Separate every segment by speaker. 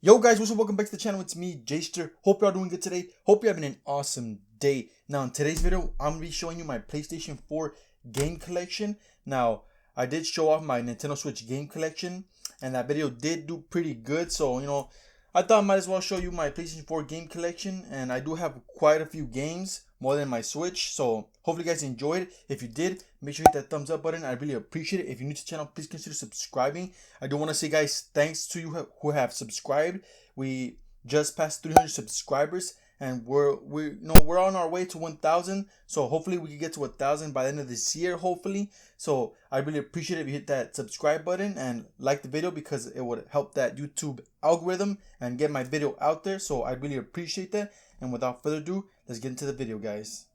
Speaker 1: Yo guys, what's up? Welcome back to the channel. It's me, Jayyster. Hope y'all doing good today. Hope you're having an awesome day. Now in today's video, I'm going to be showing you my PlayStation 4 game collection. Now, I did show off my Nintendo Switch game collection, and that video did do pretty good. So, I thought I might as well show you my PlayStation 4 game collection, and I do have quite a few games, more than my Switch. So hopefully you guys enjoyed it. If you did, make sure you hit that thumbs up button. I really appreciate it. If you're new to the channel, please consider subscribing. I do want to say, guys, thanks to you who have subscribed. We just passed 300 subscribers, and we're on our way to 1,000. So hopefully we can get to 1,000 by the end of this year, hopefully. So I really appreciate it if you hit that subscribe button and like the video, because it would help that YouTube algorithm and get my video out there. So I really appreciate that. And without further ado, let's get into the video, guys.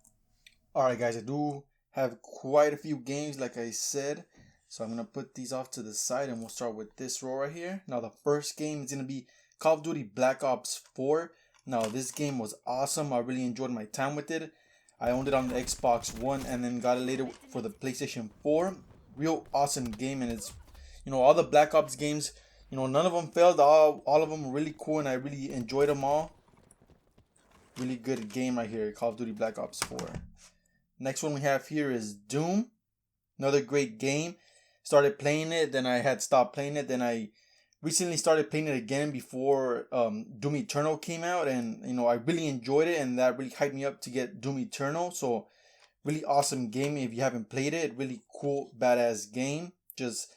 Speaker 1: Alright guys, I do have quite a few games, like I said. So I'm going to put these off to the side, and we'll start with this row right here. Now the first game is going to be Call of Duty Black Ops 4. Now this game was awesome. I really enjoyed my time with it. I owned it on the Xbox One and then got it later for the PlayStation 4. Real awesome game, and it's, all the Black Ops games, none of them failed. All of them were really cool, and I really enjoyed them all. Really good game right here, Call of Duty Black Ops 4. Next one we have here is Doom. Another great game. Started playing it, then I had stopped playing it. Then I recently started playing it again before Doom Eternal came out. And, I really enjoyed it, and that really hyped me up to get Doom Eternal. So, really awesome game if you haven't played it. Really cool, badass game. Just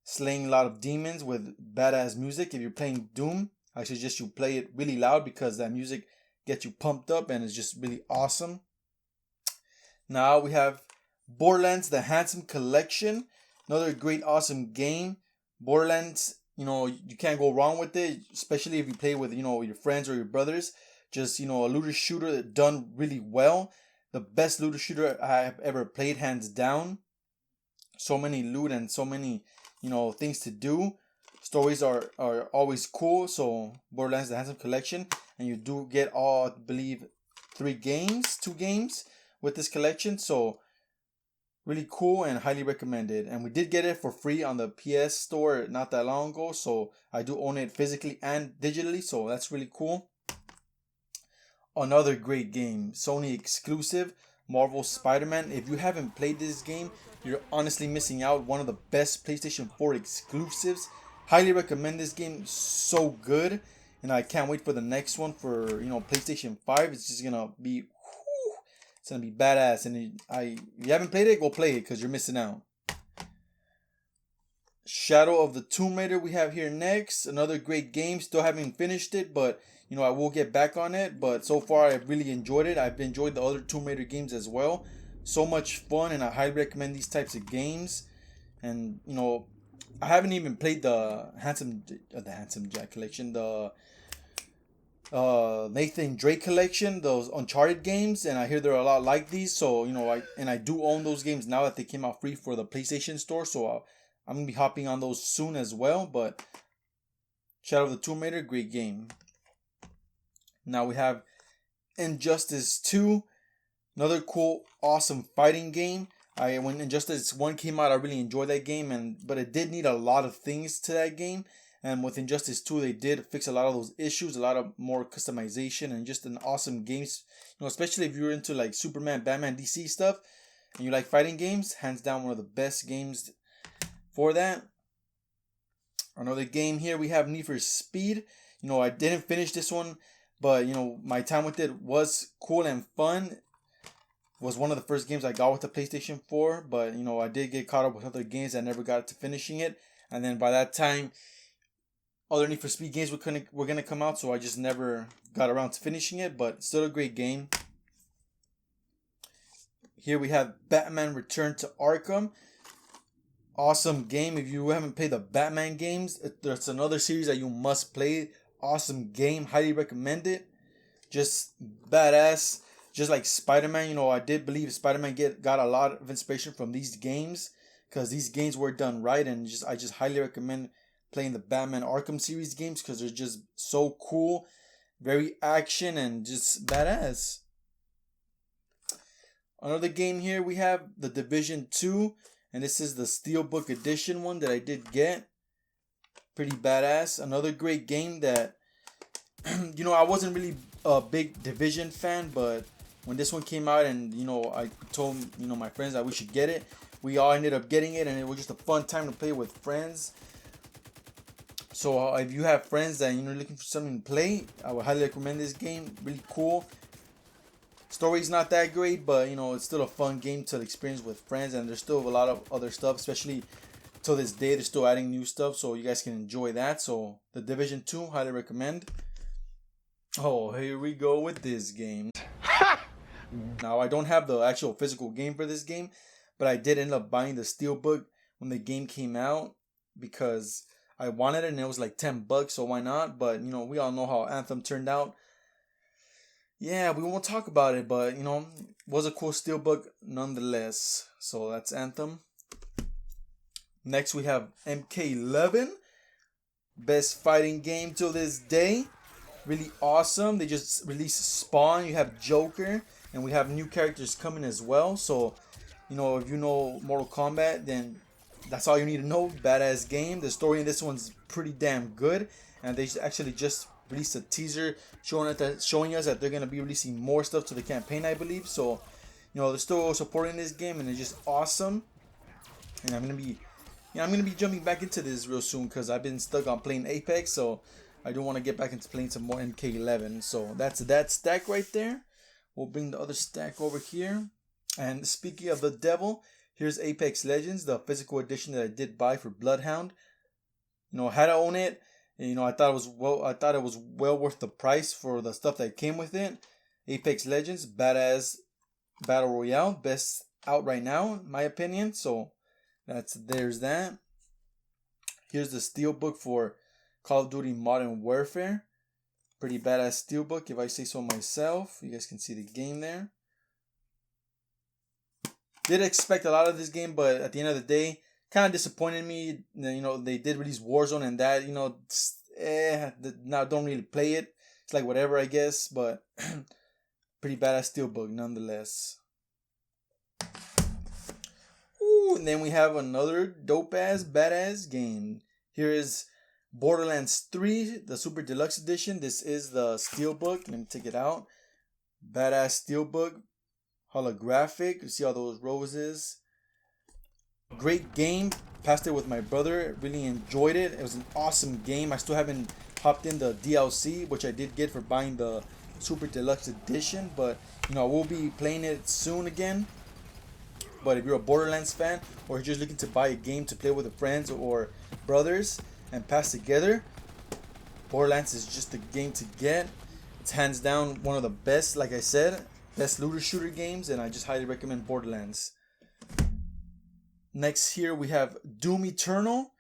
Speaker 1: slaying a lot of demons with badass music. If you're playing Doom, I suggest you play it really loud, because that music gets you pumped up, and it's just really awesome. Now we have Borderlands, the Handsome Collection. Another great, awesome game. Borderlands, you can't go wrong with it, especially if you play with, your friends or your brothers. Just, a looter shooter done really well. The best looter shooter I have ever played, hands down. So many loot and so many, things to do. Stories are always cool. So Borderlands, the Handsome Collection, and you do get all, I believe, 2 games with this collection. So really cool and highly recommended. And we did get it for free on the PS store not that long ago. So I do own it physically and digitally. So that's really cool. Another great game, Sony exclusive, Marvel Spider-Man. If you haven't played this game, you're honestly missing out. One of the best PlayStation 4 exclusives. Highly recommend this game. So good. And I can't wait for the next one for, PlayStation 5. It's just going to be, it's going to be badass. And if you haven't played it, go play it, because you're missing out. Shadow of the Tomb Raider we have here next. Another great game. Still haven't finished it, but, I will get back on it. But so far, I've really enjoyed it. I've enjoyed the other Tomb Raider games as well. So much fun, and I highly recommend these types of games. And, I haven't even played the Handsome Jack collection, the Nathan Drake collection, those Uncharted games, and I hear they're a lot like these. So I do own those games now that they came out free for the PlayStation Store. So I'm gonna be hopping on those soon as well. But Shadow of the Tomb Raider, great game. Now we have Injustice 2, another cool, awesome fighting game. When Injustice 1 came out, I really enjoyed that game, but it did need a lot of things to that game. And with Injustice 2, they did fix a lot of those issues, a lot of more customization, and just an awesome game. Especially if you're into like Superman, Batman, DC stuff, and you like fighting games, hands down one of the best games for that. Another game here, we have Need for Speed. I didn't finish this one, but my time with it was cool and fun. Was one of the first games I got with the PlayStation 4, but I did get caught up with other games. I never got to finishing it, and then by that time, other Need for Speed games were gonna come out, so I just never got around to finishing it. But still a great game. Here we have Batman Return to Arkham. Awesome game. If you haven't played the Batman games, that's another series that you must play. Awesome game. Highly recommend it. Just badass. Just like Spider-Man, I did believe Spider-Man got a lot of inspiration from these games, because these games were done right, and I just highly recommend playing the Batman Arkham series games, because they're just so cool, very action, and just badass. Another game here, we have The Division 2, and this is the Steelbook Edition one that I did get. Pretty badass. Another great game that you know, I wasn't really a big Division fan, but when this one came out and, you know, I told, you know, my friends that we should get it, we all ended up getting it, and it was just a fun time to play with friends. So if you have friends that, you know, looking for something to play, I would highly recommend this game. Really cool. Story's not that great, but, you know, it's still a fun game to experience with friends, and there's still a lot of other stuff, especially till this day. They're still adding new stuff, so you guys can enjoy that. So the Division 2, highly recommend. Oh, here we go with this game. Now, I don't have the actual physical game for this game, but I did end up buying the Steelbook when the game came out because I wanted it and it was like $10, so why not? But, you know, we all know how Anthem turned out. Yeah, we won't talk about it, but, you know, was a cool Steelbook nonetheless. So that's Anthem. Next, we have MK11. Best fighting game till this day. Really awesome. They just released Spawn. You have Joker. And we have new characters coming as well. So, you know, if you know Mortal Kombat, then that's all you need to know. Badass game. The story in this one's pretty damn good. And they actually just released a teaser showing us that they're going to be releasing more stuff to the campaign, I believe. So, you know, they're still supporting this game, and it's just awesome. And I'm going to be jumping back into this real soon because I've been stuck on playing Apex. So, I do want to get back into playing some more MK11. So, that's that stack right there. We'll bring the other stack over here. And speaking of the devil, here's Apex Legends, the physical edition that I did buy for Bloodhound. You know, I had to own it. And, you know, I thought it was well worth the price for the stuff that came with it. Apex Legends, badass battle royale, best out right now, in my opinion. So there's that. Here's the Steelbook for Call of Duty Modern Warfare. Pretty badass Steelbook, if I say so myself. You guys can see the game there. Did expect a lot of this game, but at the end of the day, kind of disappointed me. You know, they did release Warzone, and that, you know, now don't really play it. It's like whatever, I guess, but pretty badass Steelbook nonetheless. Ooh, and then we have another dope ass badass game. Here is Borderlands 3, the Super Deluxe Edition. This is the Steelbook. Let me take it out. Badass Steelbook. Holographic. You see all those roses. Great game. Passed it with my brother. Really enjoyed it. It was an awesome game. I still haven't hopped in the DLC, which I did get for buying the Super Deluxe Edition. But, you know, I will be playing it soon again. But if you're a Borderlands fan, or you're just looking to buy a game to play with your friends or brothers and pass together, Borderlands is just the game to get. It's hands down one of the best, like I said, best looter shooter games, and I just highly recommend Borderlands. Next here we have Doom Eternal.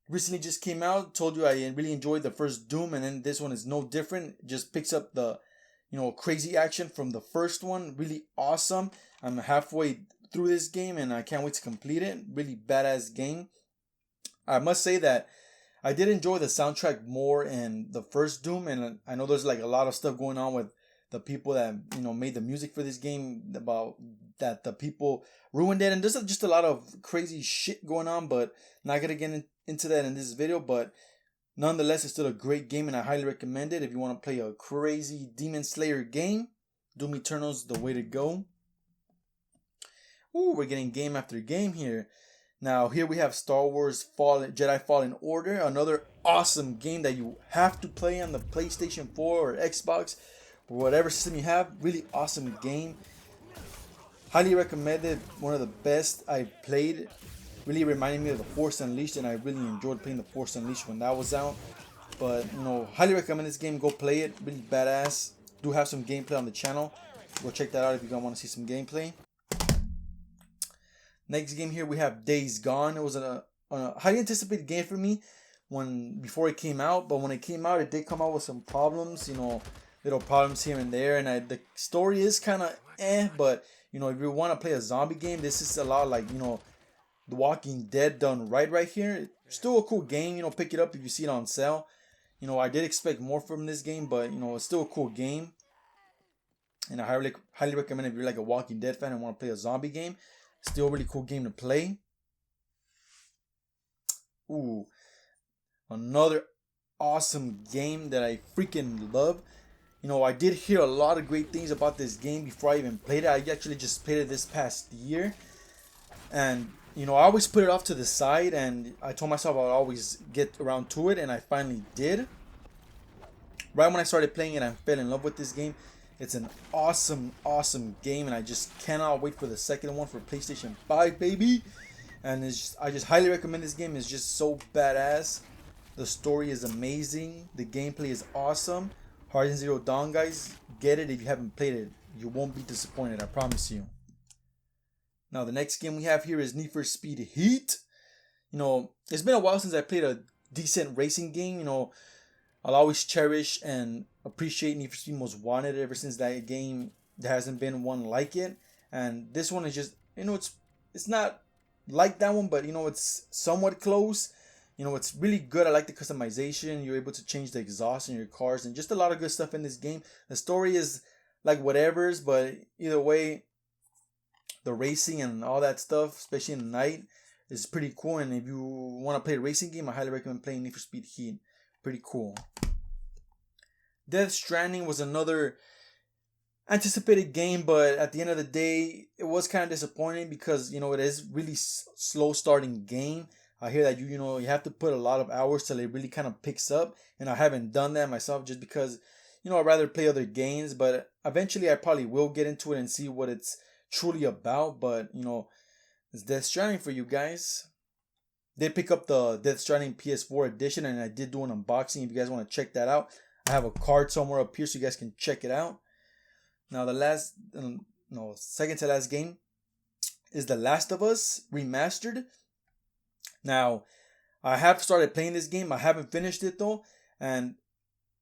Speaker 1: Recently just came out. Told you I really enjoyed the first Doom, and then this one is no different. It just picks up the, you know, crazy action from the first one. Really awesome. I'm halfway through this game and I can't wait to complete it. Really badass game. I must say that I did enjoy the soundtrack more in the first Doom, and I know there's like a lot of stuff going on with the people that, you know, made the music for this game, about that the people ruined it, and there's just a lot of crazy shit going on, but not gonna get into that in this video. But nonetheless, it's still a great game and I highly recommend it. If you want to play a crazy Demon Slayer game, Doom Eternal's the way to go. Ooh, we're getting game after game here. Now, here we have Star Wars Jedi Fallen Order, another awesome game that you have to play on the PlayStation 4 or Xbox or whatever system you have. Really awesome game. Highly recommended. One of the best I've played. Really reminded me of The Force Unleashed, and I really enjoyed playing The Force Unleashed when that was out. But, you know, highly recommend this game. Go play it. Really badass. Do have some gameplay on the channel. Go check that out if you guys want to see some gameplay. Next game here we have Days Gone. It was a highly anticipated game for me before it came out, but when it came out, it did come out with some problems, you know, little problems here and there, and the story is kind of but, you know, if you want to play a zombie game, this is a lot like, you know, The Walking Dead done right here. Still a cool game, you know, pick it up if you see it on sale. You know, I did expect more from this game, but, you know, it's still a cool game, and I highly recommend if you're like a Walking Dead fan and want to play a zombie game. Still a really cool game to play. Ooh, another awesome game that I freaking love. You know, I did hear a lot of great things about this game before I even played it. I actually just played it this past year. And, you know, I always put it off to the side, and I told myself I'll always get around to it, and I finally did. Right when I started playing it, I fell in love with this game. It's an awesome, awesome game, and I just cannot wait for the second one for PlayStation 5, baby. And I just highly recommend this game. It's just so badass. The story is amazing. The gameplay is awesome. Horizon Zero Dawn, guys, get it if you haven't played it. You won't be disappointed, I promise you. Now, the next game we have here is Need for Speed Heat. You know, it's been a while since I played a decent racing game. You know, I'll always cherish and appreciate Need for Speed Most Wanted. Ever since that game, there hasn't been one like it. And this one is just, you know, it's not like that one, but, you know, it's somewhat close. You know, it's really good. I like the customization. You're able to change the exhaust in your cars and just a lot of good stuff in this game. The story is like whatever's, but either way, the racing and all that stuff, especially in the night, is pretty cool. And if you want to play a racing game, I highly recommend playing Need for Speed Heat. Pretty cool. Death Stranding was another anticipated game, but at the end of the day, it was kind of disappointing because, you know, it is really slow starting game. I hear that you know you have to put a lot of hours till it really kind of picks up, and I haven't done that myself just because, you know, I'd rather play other games. But eventually I probably will get into it and see what it's truly about. But, you know, it's Death Stranding for you guys. They pick up the Death Stranding Ps4 edition, and I did do an unboxing. If you guys want to check that out, I have a card somewhere up here so you guys can check it out. Now the second to last game is The Last of Us Remastered. Now, I have started playing this game. I haven't finished it though, and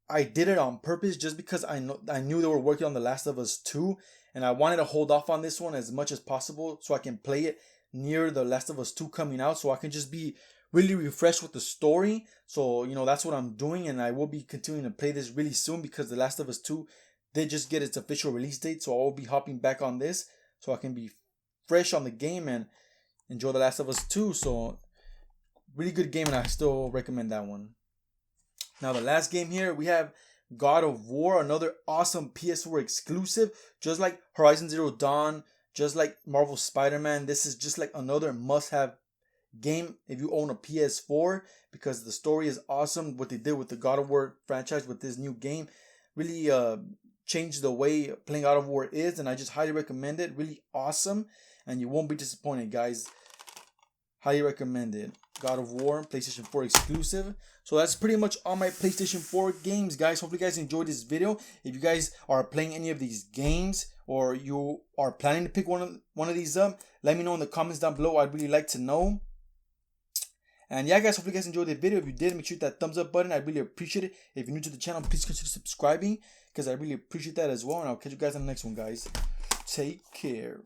Speaker 1: I did it on purpose just because I knew they were working on The Last of Us 2, and I wanted to hold off on this one as much as possible so I can play it near The Last of Us 2 coming out, so I can just be really refreshed with the story. So, you know, that's what I'm doing, and I will be continuing to play this really soon because The Last of Us 2 did just get its official release date, so I will be hopping back on this so I can be fresh on the game and enjoy The Last of Us 2. So, really good game, and I still recommend that one. Now, the last game here, we have God of War, another awesome PS4 exclusive. Just like Horizon Zero Dawn, just like Marvel Spider-Man, this is just like another must-have game if you own a PS4 because the story is awesome. What they did with the God of War franchise with this new game really changed the way playing God of War is, and I just highly recommend it. Really awesome, and you won't be disappointed, guys. Highly recommend it. God of War, PlayStation 4 exclusive. So that's pretty much all my PlayStation 4 games, guys. Hopefully you guys enjoyed this video. If you guys are playing any of these games or you are planning to pick one of these up, let me know in the comments down below. I'd really like to know. And yeah, guys, hopefully you guys enjoyed the video. If you did, make sure to hit that thumbs up button. I'd really appreciate it. If you're new to the channel, please consider subscribing because I really appreciate that as well. And I'll catch you guys on the next one, guys. Take care.